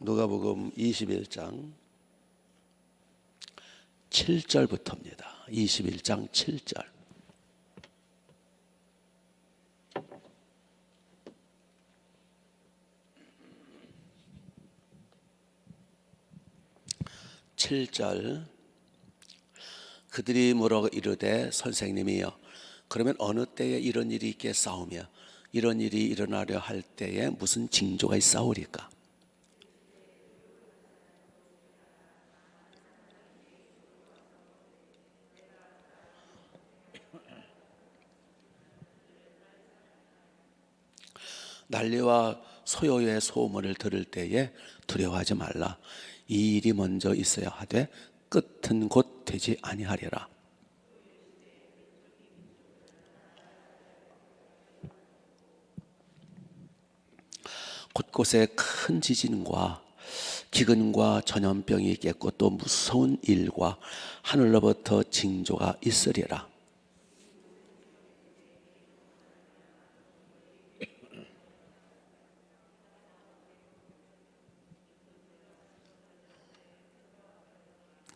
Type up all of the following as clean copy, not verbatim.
누가복음 21장 7절부터입니다. 21장 7절. 그들이 물어 이르되 선생님이여 그러면 어느 때에 이런 일이 있겠사오며 이런 일이 일어나려 할 때에 무슨 징조가 있사오리까? 난리와 소요의 소문을 들을 때에 두려워하지 말라. 이 일이 먼저 있어야 하되 끝은 곧 되지 아니하리라. 곳곳에 큰 지진과 기근과 전염병이 있겠고 또 무서운 일과 하늘로부터 징조가 있으리라.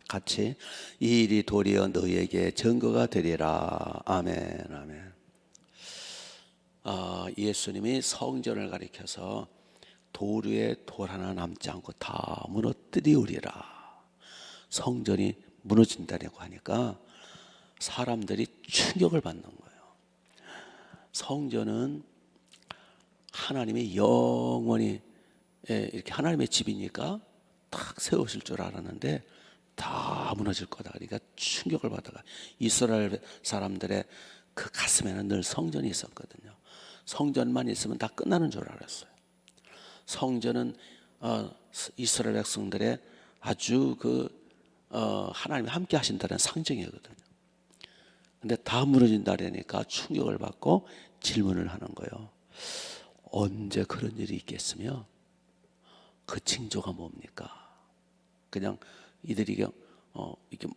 같이 이 일이 도리어 너희에게 증거가 되리라. 아멘, 아멘. 예수님이 성전을 가리켜서 돌 위에 돌 하나 남지 않고 다 무너뜨리우리라. 성전이 무너진다고 하니까 사람들이 충격을 받는 거예요. 성전은 하나님이 영원히 이렇게 하나님의 집이니까 딱 세우실 줄 알았는데 다 무너질 거다. 그러니까 충격을 받아가 이스라엘 사람들의 그 가슴에는 늘 성전이 있었거든요. 성전만 있으면 다 끝나는 줄 알았어요. 성전은 이스라엘 백성들의 아주 하나님이 함께 하신다는 상징이거든요. 근데 다 무너진다니까 충격을 받고 질문을 하는 거예요. 언제 그런 일이 있겠으며 그 징조가 뭡니까? 그냥 이들이 이게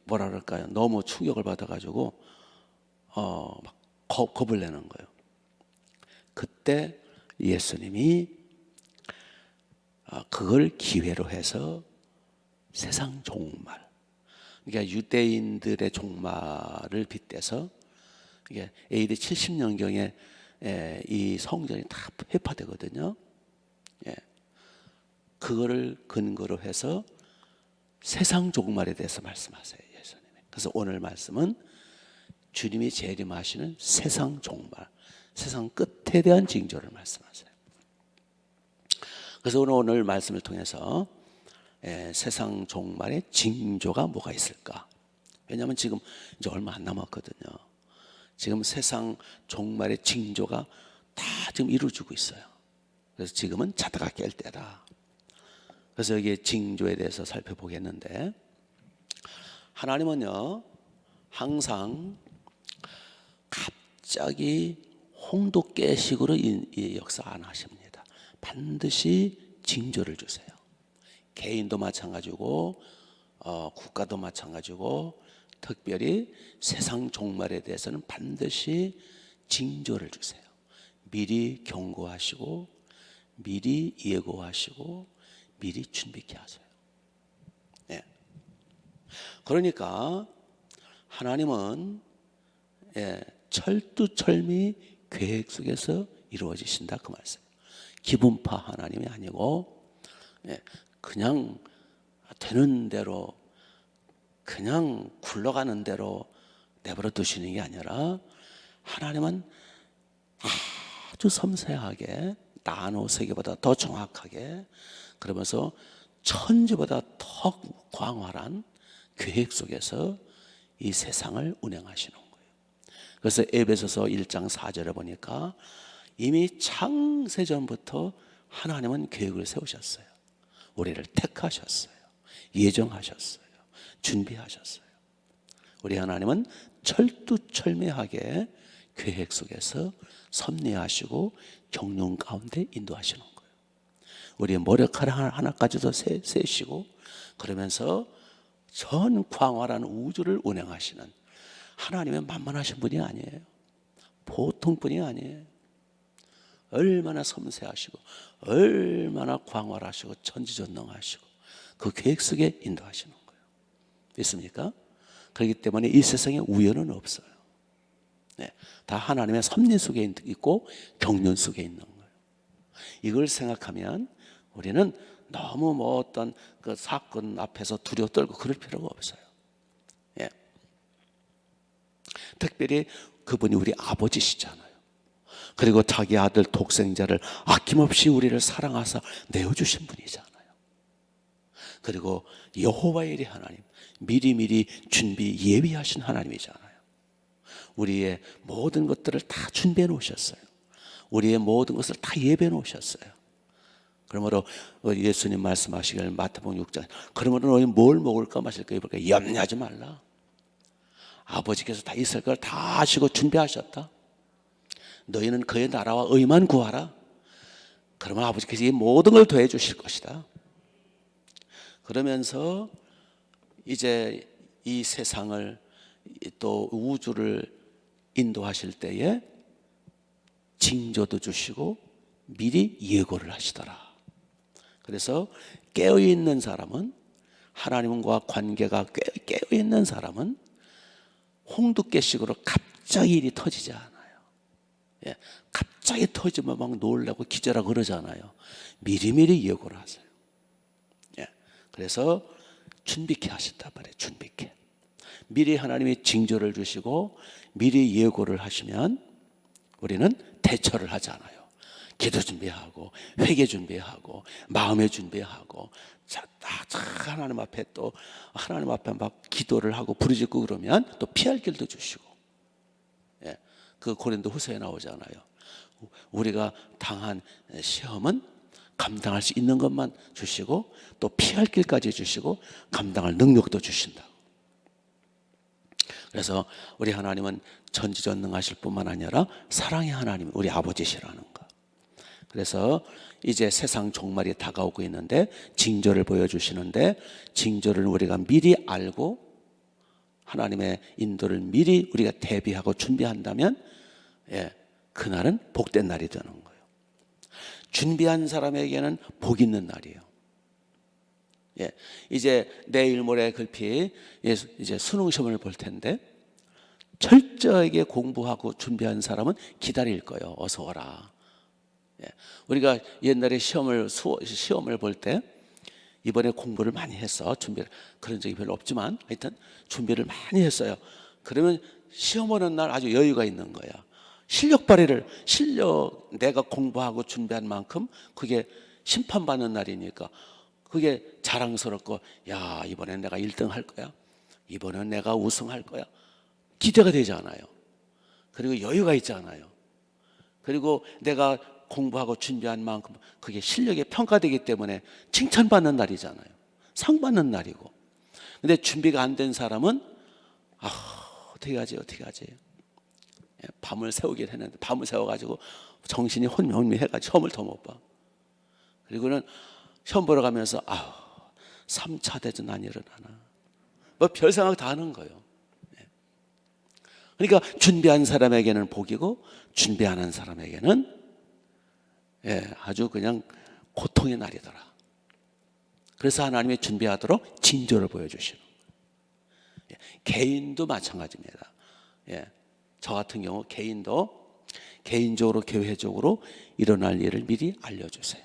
뭐라 그럴까요? 너무 충격을 받아가지고 막 겁을 내는 거예요. 그때 예수님이 그걸 기회로 해서 세상 종말, 그러니까 유대인들의 종말을 빗대서 이게 AD 70년경에 이 성전이 다 회파되거든요. 그거를 근거로 해서 세상 종말에 대해서 말씀하세요, 예수님이. 그래서 오늘 말씀은 주님이 재림하시는 세상 종말, 세상 끝에 대한 징조를 말씀하세요. 그래서 오늘 말씀을 통해서 세상 종말의 징조가 뭐가 있을까? 왜냐하면 지금 이제 얼마 안 남았거든요. 지금 세상 종말의 징조가 다 지금 이루어지고 있어요. 그래서 지금은 자다가 깰 때다. 그래서 여기 징조에 대해서 살펴보겠는데, 하나님은요 항상 갑자기 홍두깨식으로 이 역사 안 하십니다. 반드시 징조를 주세요. 개인도 마찬가지고 국가도 마찬가지고 특별히 세상 종말에 대해서는 반드시 징조를 주세요. 미리 경고하시고 미리 예고하시고 미리 준비케 하세요. 그러니까 하나님은 철두철미 계획 속에서 이루어지신다 그 말씀. 기분파 하나님이 아니고 그냥 되는 대로 그냥 굴러가는 대로 내버려 두시는 게 아니라 하나님은 아주 섬세하게 나노 세계보다 더 정확하게 그러면서 천지보다 더 광활한 계획 속에서 이 세상을 운행하시는 거예요. 그래서 에베소서 1장 4절에 보니까 이미 창세전부터 하나님은 계획을 세우셨어요. 우리를 택하셨어요. 예정하셨어요. 준비하셨어요. 우리 하나님은 철두철미하게 계획 속에서 섭리하시고 경륜 가운데 인도하시는 거예요. 우리의 머리카락 하나까지도 세시고 그러면서 전 광활한 우주를 운행하시는 하나님의 만만하신 분이 아니에요. 보통 분이 아니에요. 얼마나 섬세하시고 얼마나 광활하시고 전지전능하시고 그 계획 속에 인도하시는 거예요. 믿습니까? 그렇기 때문에 이 세상에 우연은 없어요. 네, 다 하나님의 섭리 속에 있고 경륜 속에 있는 거예요. 이걸 생각하면 우리는 너무 뭐 어떤 그 사건 앞에서 두려워 떨고 그럴 필요가 없어요. 예. 특별히 그분이 우리 아버지시잖아요. 그리고 자기 아들 독생자를 아낌없이 우리를 사랑하사 내어주신 분이잖아요. 그리고 여호와의 일의 하나님, 미리미리 준비 예비하신 하나님이잖아요. 우리의 모든 것들을 다 준비해 놓으셨어요. 우리의 모든 것을 다 예배해 놓으셨어요. 그러므로 예수님 말씀하시길 마태복음 6장, 그러므로 너희 뭘 먹을까 마실까 입을까 염려하지 말라. 아버지께서 다 있을 걸 다 아시고 준비하셨다. 너희는 그의 나라와 의만 구하라. 그러면 아버지께서 이 모든 걸 더해 주실 것이다. 그러면서 이제 이 세상을 또 우주를 인도하실 때에 징조도 주시고 미리 예고를 하시더라. 그래서 깨어있는 사람은, 하나님과 관계가 깨어있는 사람은 홍두깨식으로 갑자기 일이 터지지 않아요. 예, 갑자기 터지면 막 놀라고 기절하고 그러잖아요. 미리미리 예고를 하세요. 예, 그래서 준비케 하신단 말이에요. 준비케. 미리 하나님이 징조를 주시고 미리 예고를 하시면 우리는 대처를 하잖아요. 기도 준비하고 회개 준비하고 마음의 준비하고 하나님 앞에 또 하나님 앞에 막 기도를 하고 부르짖고 그러면 또 피할 길도 주시고, 예, 그 고린도 후서에 나오잖아요. 우리가 당한 시험은 감당할 수 있는 것만 주시고 또 피할 길까지 주시고 감당할 능력도 주신다. 그래서 우리 하나님은 전지전능하실 뿐만 아니라 사랑의 하나님, 우리 아버지시라는 거. 그래서 이제 세상 종말이 다가오고 있는데 징조를 보여주시는데, 징조를 우리가 미리 알고 하나님의 인도를 미리 우리가 대비하고 준비한다면, 예, 그날은 복된 날이 되는 거예요. 준비한 사람에게는 복 있는 날이에요. 예, 이제 내일 모레 급히 이제 수능 시험을 볼 텐데 철저하게 공부하고 준비한 사람은 기다릴 거예요. 어서 오라. 예, 우리가 옛날에 시험을 볼 때 이번에 공부를 많이 했어. 준비를, 그런 적이 별로 없지만 하여튼 준비를 많이 했어요. 그러면 시험 오는 날 아주 여유가 있는 거야. 실력 발휘를, 내가 공부하고 준비한 만큼 그게 심판받는 날이니까 그게 자랑스럽고, 야, 이번엔 내가 1등 할 거야. 이번엔 내가 우승할 거야. 기대가 되잖아요. 그리고 여유가 있잖아요. 그리고 내가 공부하고 준비한 만큼 그게 실력에 평가되기 때문에 칭찬받는 날이잖아요. 상 받는 날이고. 근데 준비가 안 된 사람은 어떻게 하지? 밤을 새우긴 했는데 밤을 새워가지고 정신이 혼미해가지고 시험을 더 못 봐. 그리고는 시험 보러 가면서 3차 대전 안 일어나나, 뭐 별 생각 다 하는 거예요. 그러니까 준비한 사람에게는 복이고 준비 안 한 사람에게는, 예, 아주 그냥 고통의 날이더라. 그래서 하나님이 준비하도록 징조를 보여주시는 거예요. 예, 개인도 마찬가지입니다. 예, 저 같은 경우 개인적으로 교회적으로 일어날 일을 미리 알려주세요.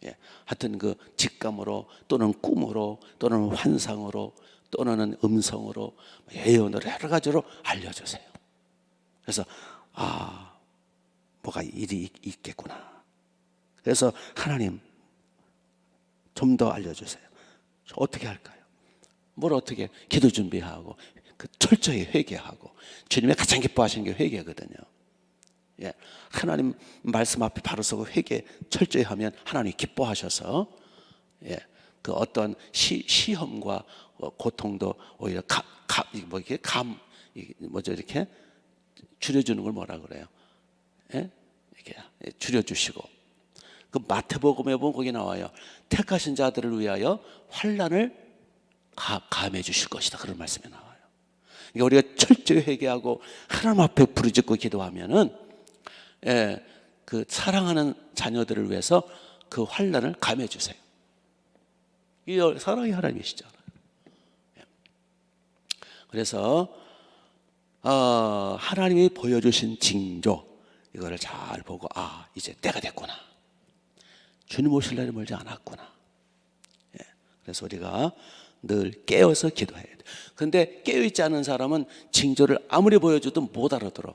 예, 하여튼 그 직감으로 또는 꿈으로 또는 환상으로 또는 음성으로 예언으로 여러 가지로 알려주세요. 그래서 뭐가 일이 있겠구나. 그래서 하나님 좀 더 알려주세요. 어떻게 할까요? 뭘 어떻게, 기도 준비하고 철저히 회개하고, 주님의 가장 기뻐하시는 게 회개거든요. 예, 하나님 말씀 앞에 바로 서고 회개 철저히 하면 하나님이 기뻐하셔서, 예, 그 어떤 시험과 고통도 오히려 이렇게 줄여주는 걸 뭐라 그래요? 예? 이렇게 줄여주시고, 그 마태복음에 보면 거기 나와요. 택하신 자들을 위하여 환난을 감해 주실 것이다, 그런 말씀이 나와요. 그러니까 우리가 철저히 회개하고 하나님 앞에 부르짖고 기도하면은, 예, 그 사랑하는 자녀들을 위해서 그 환난을 감해 주세요. 이 사랑이 하나님이시잖아요. 그래서 하나님이 보여주신 징조, 이거를 잘 보고 이제 때가 됐구나, 주님 오실 날이 멀지 않았구나. 그래서 우리가 늘 깨어서 기도해야 돼. 그런데 깨어있지 않은 사람은 징조를 아무리 보여줘도 못 알아들어.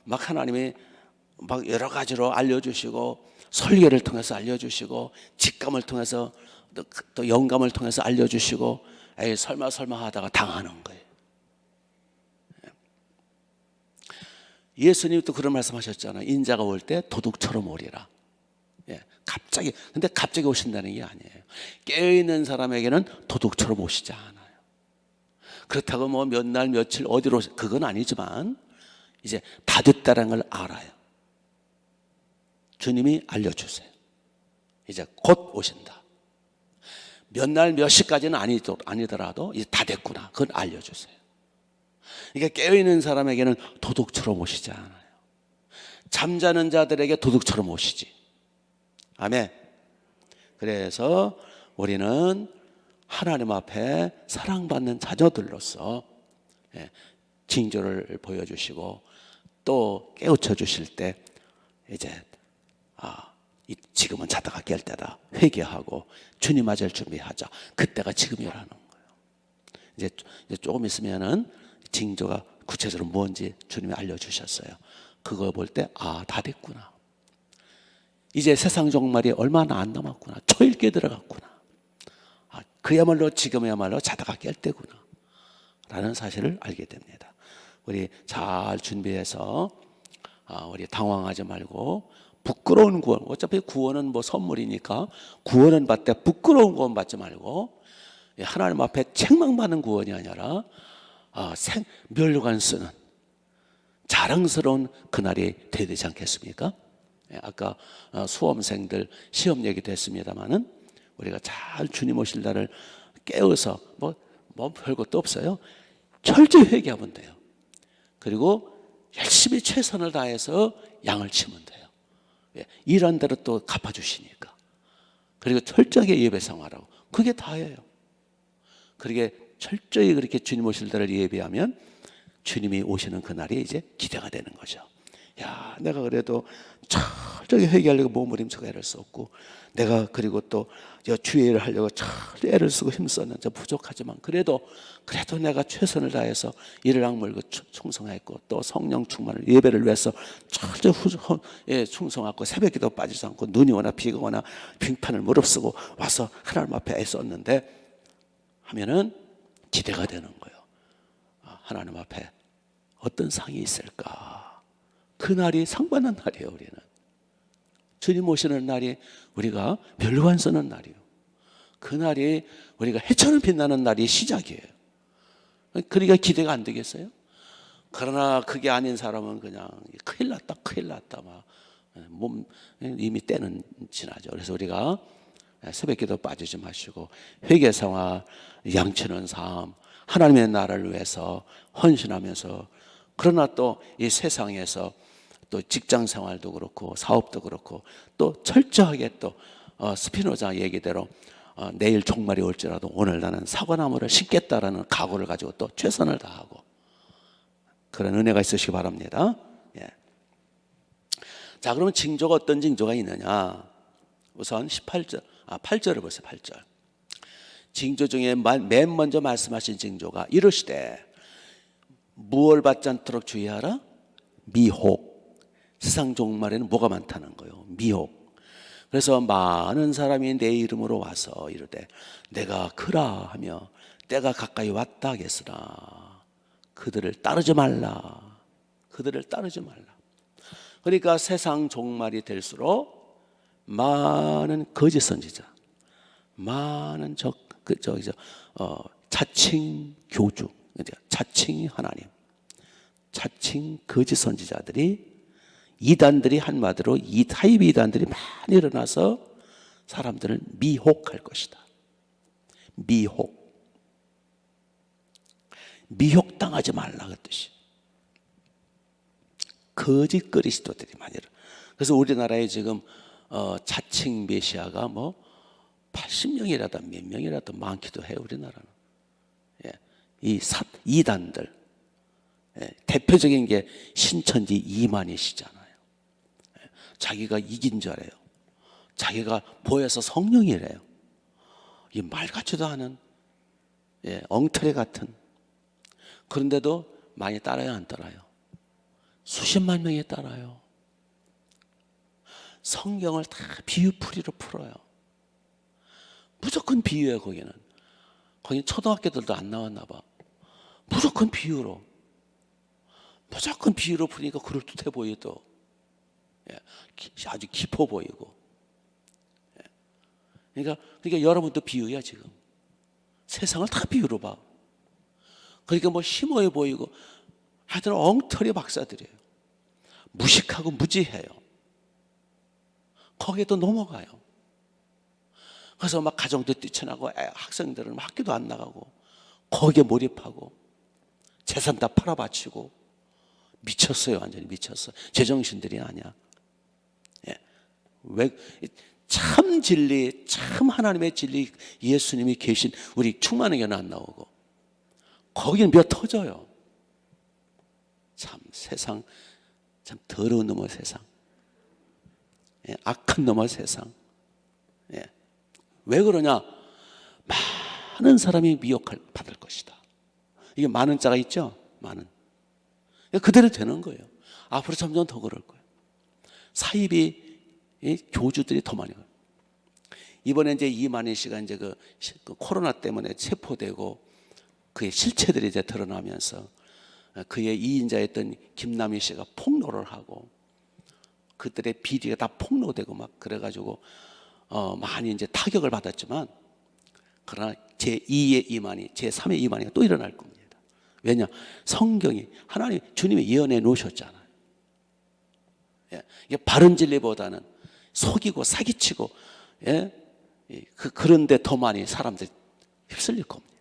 막 하나님이 막 여러 가지로 알려주시고, 설교를 통해서 알려주시고, 직감을 통해서 또 영감을 통해서 알려주시고, 설마 하다가 당하는 거예요. 예수님이 또 그런 말씀하셨잖아요. 인자가 올 때 도둑처럼 오리라. 근데 갑자기 오신다는 게 아니에요. 깨어있는 사람에게는 도둑처럼 오시지 않아요. 그렇다고 뭐 몇 날 며칠 어디로, 그건 아니지만 이제 다 됐다는 걸 알아요. 주님이 알려주세요. 이제 곧 오신다. 몇 날 몇 시까지는 아니더라도 이제 다 됐구나, 그건 알려주세요. 그러니까 깨어있는 사람에게는 도둑처럼 오시지 않아요. 잠자는 자들에게 도둑처럼 오시지. 아멘. 그래서 우리는 하나님 앞에 사랑받는 자녀들로서 징조를 보여주시고, 또 깨우쳐 주실 때 이제 지금은 자다가 깰 때다, 회개하고 주님 맞을 준비하자, 그때가 지금이라는 거예요. 이제 조금 있으면은 징조가 구체적으로 뭔지 주님이 알려주셨어요. 그거 볼 때 다 됐구나, 이제 세상 종말이 얼마나 안 남았구나, 초읽기에 들어갔구나, 그야말로 지금이야말로 자다가 깰 때구나 라는 사실을 알게 됩니다. 우리 잘 준비해서 우리 당황하지 말고, 부끄러운 구원, 어차피 구원은 뭐 선물이니까 구원은 받되 부끄러운 구원 받지 말고, 하나님 앞에 책망받는 구원이 아니라 멸류관 쓰는 자랑스러운 그날이 돼야 되지 않겠습니까? 아까 수험생들 시험 얘기도 했습니다마는, 우리가 잘 주님 오실 날을 깨어서 뭐 별것도 없어요. 철저히 회개하면 돼요. 그리고 열심히 최선을 다해서 양을 치면 돼요. 일한 대로 또 갚아주시니까. 그리고 철저하게 예배 생활하고, 그게 다예요. 그렇게 철저히 그렇게 주님 오실 때를 예배하면 주님이 오시는 그날이 이제 기대가 되는 거죠. 내가 그래도 철저히 회개하려고 몸부림쳐서 애를 썼고, 내가 그리고 또 주의를 하려고 철저히 애를 쓰고 힘썼는데 부족하지만, 그래도 내가 최선을 다해서 이를 악물고 충성했고, 또 성령 충만을 예배를 위해서 철저히 충성하고, 새벽기도 빠지지 않고, 눈이 오나 비가 오나 빙판을 무릅쓰고 와서 하나님 앞에 애썼는데 하면은 기대가 되는 거예요. 하나님 앞에 어떤 상이 있을까? 그날이 상받는 날이에요. 우리는 주님 오시는 날이 우리가 멸류관 쓰는 날이에요. 그날이 우리가 해처럼 빛나는 날이 시작이에요. 그러니까 기대가 안 되겠어요? 그러나 그게 아닌 사람은 그냥 큰일 났다 막 이미 때는 지나죠. 그래서 우리가 새벽기도 빠지지 마시고, 회개생활, 양치는 삶, 하나님의 나라를 위해서 헌신하면서, 그러나 또 이 세상에서 또 직장 생활도 그렇고 사업도 그렇고, 또 철저하게 또 스피노자 얘기대로 내일 종말이 올지라도 오늘 나는 사과나무를 심겠다라는 각오를 가지고 또 최선을 다하고, 그런 은혜가 있으시기 바랍니다. 자, 그러면 징조가 어떤 징조가 있느냐? 우선 8절을 보세요. 8절. 징조 중에 맨 먼저 말씀하신 징조가 이르시되 무엇을 받지 않도록 주의하라? 미혹. 세상 종말에는 뭐가 많다는 거예요? 미혹. 그래서 많은 사람이 내 이름으로 와서 이르되 내가 그라 하며 때가 가까이 왔다 하겠으나 그들을 따르지 말라. 그들을 따르지 말라. 그러니까 세상 종말이 될수록 많은 거짓 선지자, 많은 자칭 교주, 자칭 하나님, 자칭 거짓 선지자들이, 이단들이, 한마디로 이 타입 이단들이 많이 일어나서 사람들을 미혹할 것이다. 미혹당하지 말라 그 뜻이. 거짓 그리스도들이 많이 일어나. 그래서 우리나라에 지금 자칭 메시아가 뭐 80명이라도 몇 명이라도 많기도 해요. 우리나라는. 예. 이단들. 예. 대표적인 게 신천지 이만희시잖아요. 예. 자기가 이긴 자래요. 자기가 보여서 성령이래요. 이 말 같지도 않은, 예, 엉터리 같은. 그런데도 많이 따라요, 안 따라요? 수십만 명이 따라요. 성경을 다 비유풀이로 풀어요. 무조건 비유예요. 거기는 초등학교들도 안 나왔나 봐. 무조건 비유로 풀니까 그럴듯해 보이도, 예, 아주 깊어 보이고. 예. 그러니까 여러분도 비유야. 지금 세상을 다 비유로 봐. 그러니까 뭐 심오해 보이고, 하여튼 엉터리 박사들이에요. 무식하고 무지해요. 거기에도 넘어가요. 그래서 막 가정도 뛰쳐나고, 학생들은 학교도 안 나가고, 거기에 몰입하고, 재산 다 팔아바치고, 미쳤어요. 완전히 미쳤어. 제정신들이 아니야. 예. 참 진리, 참 하나님의 진리, 예수님이 계신 우리 충만의 교회는 안 나오고, 거기는 몇 터져요. 참 세상, 참 더러운 놈의 세상, 예, 악한 놈의 세상. 예. 왜 그러냐? 많은 사람이 미혹을 받을 것이다. 이게 많은 자가 있죠? 많은. 그대로 되는 거예요. 앞으로 점점 더 그럴 거예요. 사이비 교주들이 더 많이 가요. 이번에 이제 이만희 씨가 이제 그 코로나 때문에 체포되고 그의 실체들이 이제 드러나면서 그의 이인자였던 김남희 씨가 폭로를 하고, 그들의 비리가 다 폭로되고 막 그래가지고 많이 이제 타격을 받았지만, 그러나 제2의 이만희, 제3의 이만희가 또 일어날 겁니다. 왜냐? 성경이 하나님 주님이 예언해 놓으셨잖아요. 예. 이게 바른 진리보다는 속이고 사기치고, 예? 그런데 더 많이 사람들이 휩쓸릴 겁니다.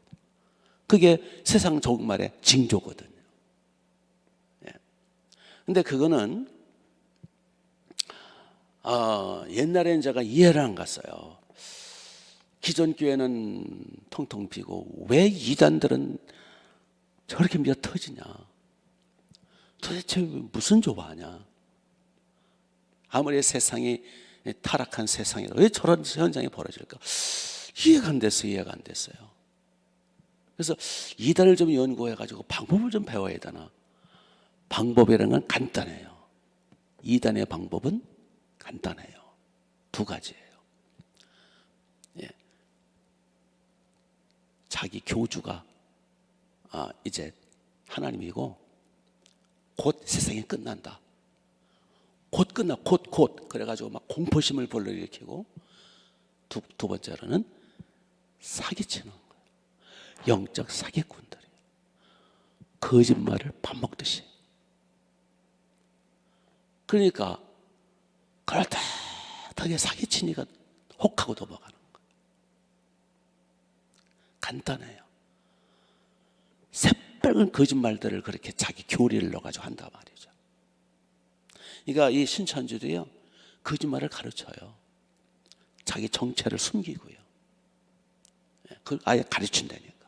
그게 세상 종말의 징조거든요. 예. 근데 그거는 옛날에는 제가 이해를 안 갔어요. 기존 교회는 통통 비고 왜 이단들은 저렇게 미어 터지냐? 도대체 무슨 조바하냐? 아무리 세상이 타락한 세상이라 왜 저런 현상이 벌어질까? 이해가 안 됐어요. 그래서 이단을 좀 연구해가지고 방법을 좀 배워야 되나? 방법이라는 건 간단해요. 이단의 방법은 간단해요. 두 가지예요. 예. 자기 교주가 이제 하나님이고 곧 세상이 끝난다. 곧 끝나, 곧. 그래가지고 막 공포심을 불러일으키고, 두 번째로는 사기치는 거예요. 영적 사기꾼들이에요. 거짓말을 밥 먹듯이. 그러니까 그럴듯하게 사기치니까 혹하고 넘어가는 거예요. 간단해요. 새빨간 거짓말들을 그렇게 자기 교리를 넣어가지고 한단 말이죠. 그러니까 이 신천지도요, 거짓말을 가르쳐요. 자기 정체를 숨기고요. 그걸 아예 가르친다니까.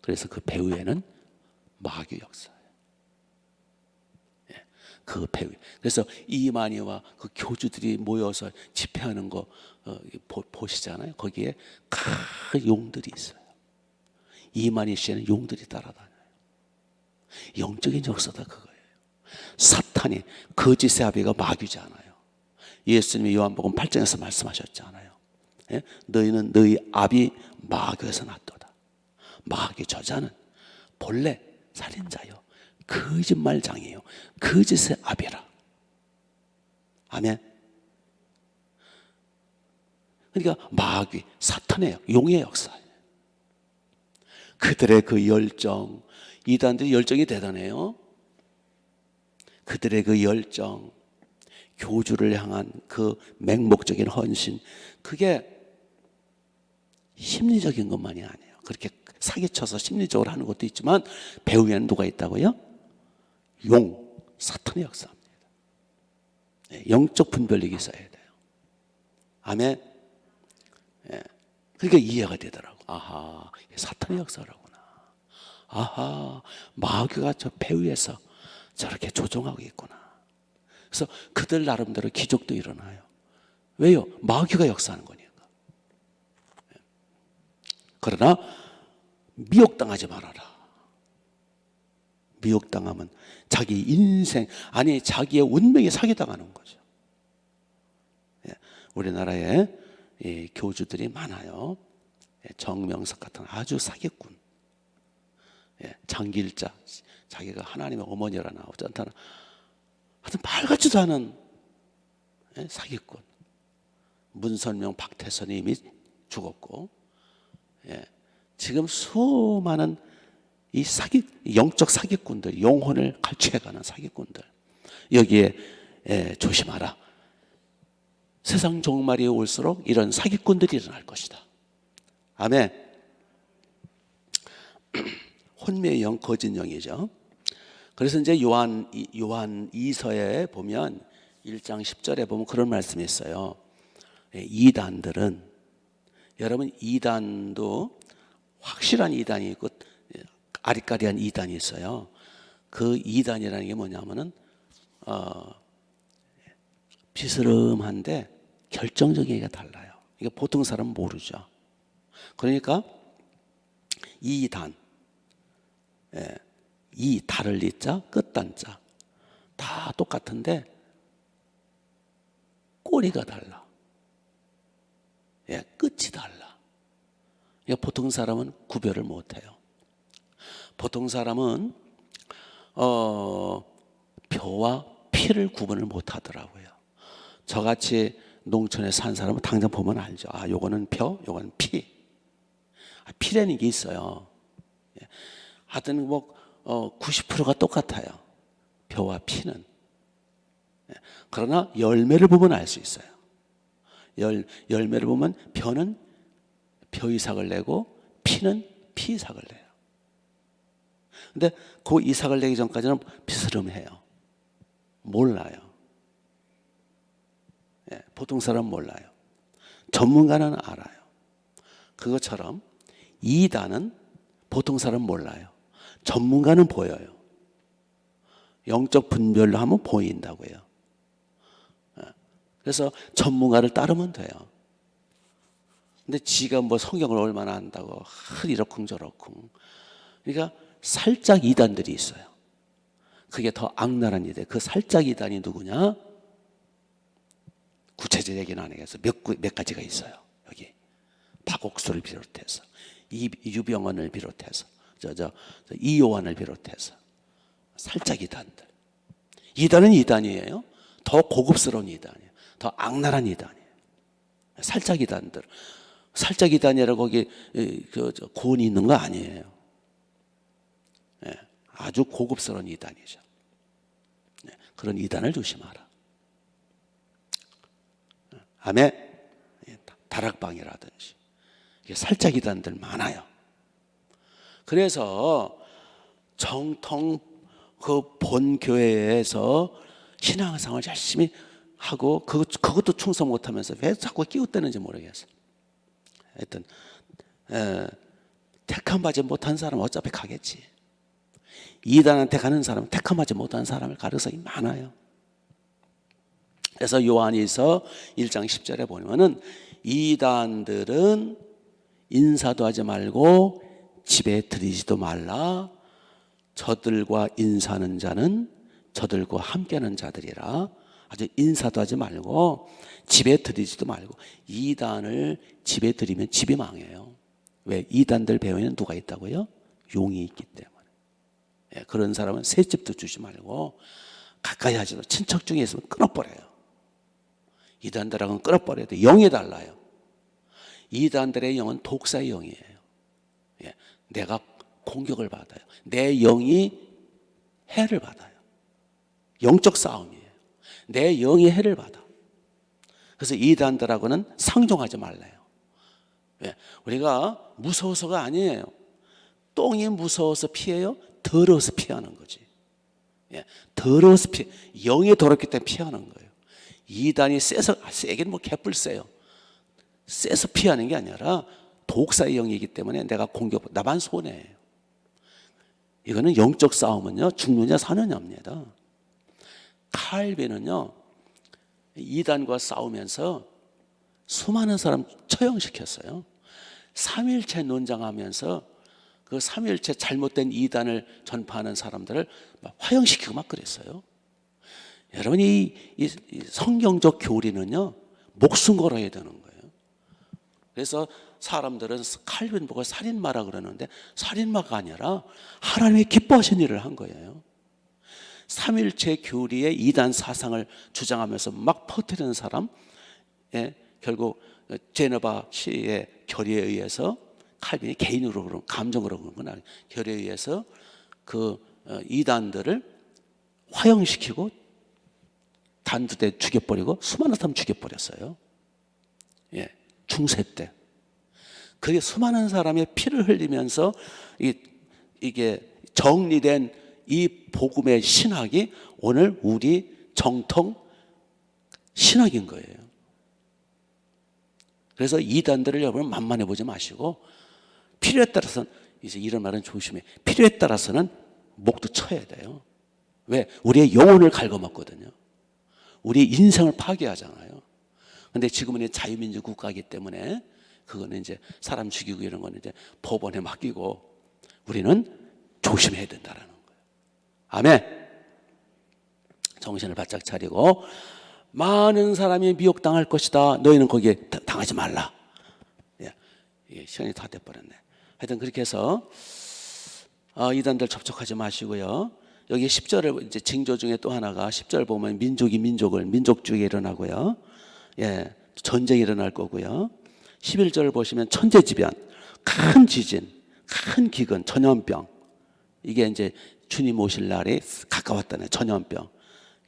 그래서 그 배후에는 마귀 역사예요. 그 배후. 그래서 이만희와 그 교주들이 모여서 집회하는 거 보시잖아요. 거기에 큰 용들이 있어요. 이만희 씨에는 용들이 따라다녀요. 영적인 역사다 그거예요. 사탄이 거짓의 아비가 마귀잖아요. 예수님이 요한복음 8장에서 말씀하셨잖아요. 예? 너희는 너희 아비 마귀에서 났도다. 마귀 저자는 본래 살인자요, 거짓말장이에요. 거짓의 아비라. 아멘. 그러니까 마귀, 사탄의 용의 역사예요. 그들의 그 열정, 이단들의 열정이 대단해요. 그들의 그 열정, 교주를 향한 그 맹목적인 헌신, 그게 심리적인 것만이 아니에요. 그렇게 사기쳐서 심리적으로 하는 것도 있지만 배후에는 누가 있다고요? 사탄의 역사입니다. 영적 분별력이 있어야 돼요. 아멘. 그러니까 이해가 되더라고. 아하, 사탄의 역사라구나. 아하, 마귀가 저 배후에서 저렇게 조종하고 있구나. 그래서 그들 나름대로 기적도 일어나요. 왜요? 마귀가 역사하는 거니까. 그러나 미혹당하지 말아라. 미혹당하면 자기 인생, 아니 자기의 운명이 사기당하는 거죠. 우리나라에 교주들이 많아요. 정명석 같은 아주 사기꾼. 장길자, 자기가 하나님의 어머니라나 어쩐다나 하여튼 말 같지도 않은 사기꾼. 문선명, 박태선이 이미 죽었고, 지금 수많은 이 영적 사기꾼들, 영혼을 갈취해가는 사기꾼들, 여기에 조심하라. 세상 종말이 올수록 이런 사기꾼들이 일어날 것이다. 아멘. 혼미의 영, 거짓 영이죠. 그래서 이제 요한 2서에 보면 1장 10절에 보면 그런 말씀이 있어요. 이단들은, 여러분 이단도 확실한 이단이 있고 아리까리한 이단이 있어요. 그 이단이라는 게 뭐냐면은 비스름한데 결정적인 게 달라요. 이게 보통 사람은 모르죠. 그러니까 이단, 이 달을 이자 끝단자 다 똑같은데 꼬리가 달라. 끝이 달라. 보통 사람은 구별을 못해요. 보통 사람은 벼와 피를 구분을 못하더라고요. 저같이 농촌에 산 사람은 당장 보면 알죠. 아, 요거는 벼, 요거는 피. 피라는 게 있어요. 하여튼 90%가 똑같아요. 벼와 피는. 그러나 열매를 보면 알 수 있어요. 열매를 보면 벼는 벼 이삭을 내고 피는 피 이삭을 내요. 근데 그 이삭을 내기 전까지는 비스름해요. 몰라요. 보통 사람은 몰라요. 전문가는 알아요. 그것처럼 이단은 보통 사람은 몰라요. 전문가는 보여요. 영적 분별로 하면 보인다고요. 그래서 전문가를 따르면 돼요. 근데 지가 뭐 성경을 얼마나 안다고 이러쿵저러쿵. 그러니까 살짝 이단들이 있어요. 그게 더 악랄한 이단. 그 살짝 이단이 누구냐? 구체적 얘기는 안 하겠어. 몇 가지가 있어요. 여기 박옥수를 비롯해서 유병헌을 비롯해서 이요한을 비롯해서 살짝 이단들. 이단은 이단이에요. 더 고급스러운 이단이에요. 더 악랄한 이단이에요. 살짝 이단들. 살짝 이단이라고 거기 고온이 있는 거 아니에요. 아주 고급스러운 이단이죠. 그런 이단을 조심하라. 아멘. 다락방이라든지 살짝 이단들 많아요. 그래서 정통 그 본 교회에서 신앙생활 열심히 하고 그것도 충성 못하면서 왜 자꾸 끼웃대는지 모르겠어요. 하여튼 택함받지 못한 사람은 어차피 가겠지. 이단한테 가는 사람은 택함받지 못한 사람을 가능성이 많아요. 그래서 요한일서 1장 10절에 보면은 이단들은 인사도 하지 말고 집에 들이지도 말라. 저들과 인사하는 자는 저들과 함께하는 자들이라. 아주 인사도 하지 말고 집에 들이지도 말고. 이단을 집에 들이면 집이 망해요. 왜? 이단들 배후에는 누가 있다고요? 용이 있기 때문에. 그런 사람은 새 집도 주지 말고 가까이 하지도, 친척 중에 있으면 끊어버려요. 이단들하고는 끊어버려야 돼. 영이 달라요. 이단들의 영은 독사의 영이에요. 내가 공격을 받아요. 내 영이 해를 받아요. 영적 싸움이에요. 내 영이 해를 받아. 그래서 이단들하고는 상종하지 말래요. 왜? 우리가 무서워서가 아니에요. 똥이 무서워서 피해요? 더러워서 피하는 거지. 예, 더러워서 영이 더럽기 때문에 피하는 거예요. 이단이 세긴 뭐 개뿔 세요. 세서 피하는 게 아니라 독사의 영이기 때문에 내가 나만 손해예요. 이거는 영적 싸움은요, 죽느냐 사느냐입니다. 칼빈은요, 이단과 싸우면서 수많은 사람 처형시켰어요. 삼일체 논장하면서 그 삼일체 잘못된 이단을 전파하는 사람들을 막 화형시키고 막 그랬어요. 여러분, 이 성경적 교리는요, 목숨 걸어야 되는 거예요. 그래서 사람들은 칼빈 보고 살인마라 그러는데 살인마가 아니라 하나님이 기뻐하신 일을 한 거예요. 삼일체 교리의 이단 사상을 주장하면서 막 퍼뜨리는 사람, 결국 제네바 시의 결의에 의해서 칼빈이 개인으로 감정으로 그런 건 아니에요. 결의에 의해서 그 이단들을 화형시키고 단두대 죽여버리고 수많은 사람 죽여버렸어요. 예, 중세 때. 그게 수많은 사람의 피를 흘리면서 이게 정리된 이 복음의 신학이 오늘 우리 정통 신학인 거예요. 그래서 이단들을 여러분 만만해 보지 마시고 필요에 따라서는, 이제 이런 말은 조심해, 필요에 따라서는 목도 쳐야 돼요. 왜? 우리의 영혼을 갉아먹거든요. 우리 인생을 파괴하잖아요. 근데 지금은 자유민주 국가이기 때문에 그거는 이제 사람 죽이고 이런 거는 이제 법원에 맡기고 우리는 조심해야 된다는 거예요. 아멘. 정신을 바짝 차리고 많은 사람이 미혹당할 것이다. 너희는 거기에 당하지 말라. 예, 시간이 다 돼버렸네. 하여튼 그렇게 해서 이단들 접촉하지 마시고요. 여기 10절을 이제 징조 중에 또 하나가 10절 보면 민족이 민족주의가 일어나고요. 예, 전쟁이 일어날 거고요. 11절 보시면 천재지변, 큰 지진, 큰 기근, 전염병. 이게 이제 주님 오실 날이 가까웠다네. 전염병.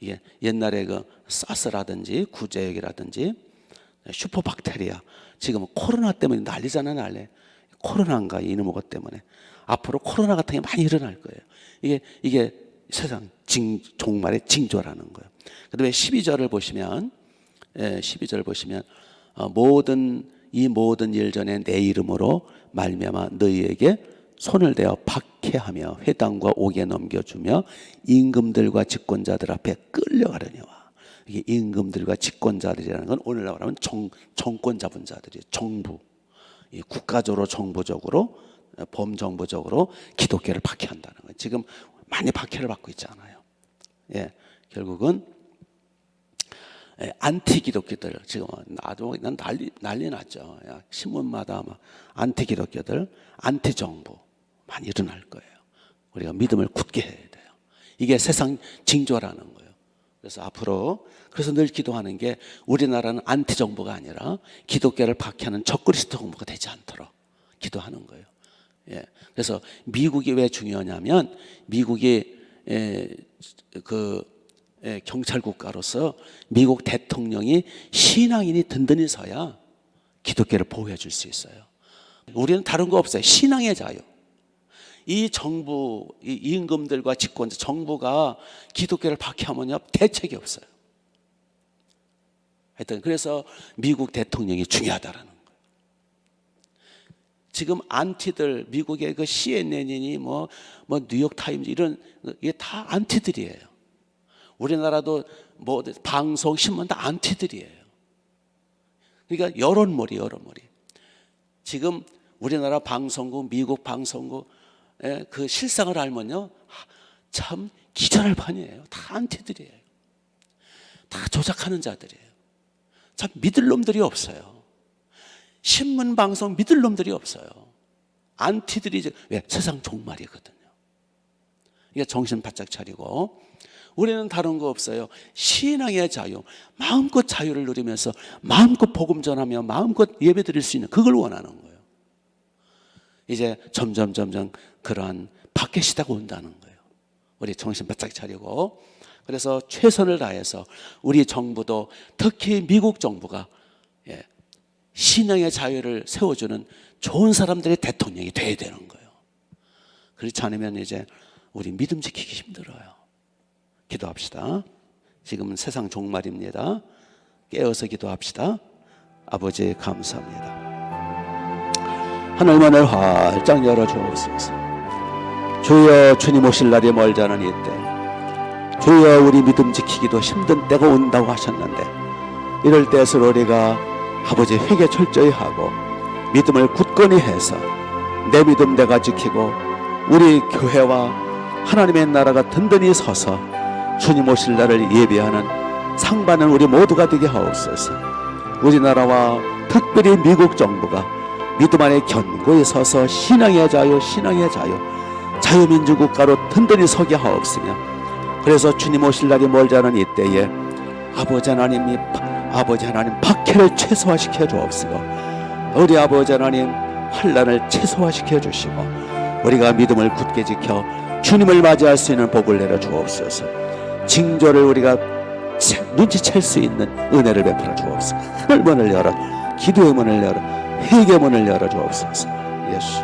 이게 옛날에 그 사스라든지 구제역이라든지 슈퍼박테리아, 지금은 코로나 때문에 난리잖아, 난리. 코로나인가 이놈의 것 때문에 앞으로 코로나 같은 게 많이 일어날 거예요. 이게 세상 종말의 징조라는 거예요. 그다음에 12절을 보시면 12절 보시면 이 모든 일 전에 내 이름으로 말미암아 너희에게 손을 대어 박해하며 회당과 옥에 넘겨주며 임금들과 집권자들 앞에 끌려가려니와. 이게 임금들과 집권자들이라는 건 오늘날 말하면 정권 잡은 자들이에요. 정부, 국가적으로 정부적으로 범정부적으로 기독교를 박해한다는 거예요. 지금 많이 박해를 받고 있잖아요. 예, 결국은 안티 기독교들 지금 아주 난리 났죠. 신문마다 막 안티 기독교들, 안티 정부 많이 일어날 거예요. 우리가 믿음을 굳게 해야 돼요. 이게 세상 징조라는 거예요. 그래서 앞으로 그래서 늘 기도하는 게 우리나라는 안티 정부가 아니라 기독교를 박해하는 적그리스도 정부가 되지 않도록 기도하는 거예요. 예. 그래서 미국이 왜 중요하냐면 미국이 경찰 국가로서 미국 대통령이 신앙인이 든든히 서야 기독교를 보호해 줄 수 있어요. 우리는 다른 거 없어요. 신앙의 자유. 이 정부, 이 임금들과 집권자, 정부가 기독교를 박해하면요 대책이 없어요. 하여튼 그래서 미국 대통령이 중요하다라는 거예요. 지금 안티들, 미국의 그 CNN이니 뭐 뉴욕 타임즈 이런 이게 다 안티들이에요. 우리나라도 뭐 방송, 신문 다 안티들이에요. 그러니까 여론몰이. 지금 우리나라 방송국, 미국 방송국 그 실상을 알면요 참 기절할 판이에요. 다 안티들이에요. 다 조작하는 자들이에요. 참 믿을 놈들이 없어요. 신문 방송 믿을 놈들이 없어요. 안티들이 왜? 세상 종말이거든요. 그러니까 정신 바짝 차리고 우리는 다른 거 없어요. 신앙의 자유, 마음껏 자유를 누리면서 마음껏 복음 전하며 마음껏 예배 드릴 수 있는 그걸 원하는 거예요. 이제 점점 그러한 밖의 시대가 온다는 거예요. 우리 정신 바짝 차리고 그래서 최선을 다해서 우리 정부도 특히 미국 정부가 신앙의 자유를 세워주는 좋은 사람들의 대통령이 돼야 되는 거예요. 그렇지 않으면 이제 우리 믿음 지키기 힘들어요. 기도합시다. 지금은 세상 종말입니다. 깨어서 기도합시다. 아버지 감사합니다. 하늘문을 활짝 열어주옵소서. 주여, 주님 오실 날이 멀지 않은 이때, 주여, 우리 믿음 지키기도 힘든 때가 온다고 하셨는데, 이럴 때에서 우리가 아버지 회개 철저히 하고 믿음을 굳건히 해서 내 믿음 내가 지키고 우리 교회와 하나님의 나라가 든든히 서서 주님 오실 날을 예비하는 상 받는 우리 모두가 되게 하옵소서. 우리나라와 특별히 미국 정부가 믿음 안에 견고히 서서 신앙의 자유, 신앙의 자유, 자유민주국가로 든든히 서게 하옵으며, 그래서 주님 오실 날이 멀지 않은 이때에 아버지 하나님 박해를 최소화시켜 주옵시고, 우리 아버지 하나님 환난을 최소화시켜 주시고, 우리가 믿음을 굳게 지켜 주님을 맞이할 수 있는 복을 내려 주옵소서. 징조를 우리가 눈치챌 수 있는 은혜를 베풀어 주옵소서. 하늘 문을 열어, 기도의 문을 열어, 회개 문을 열어 주옵소서. 예수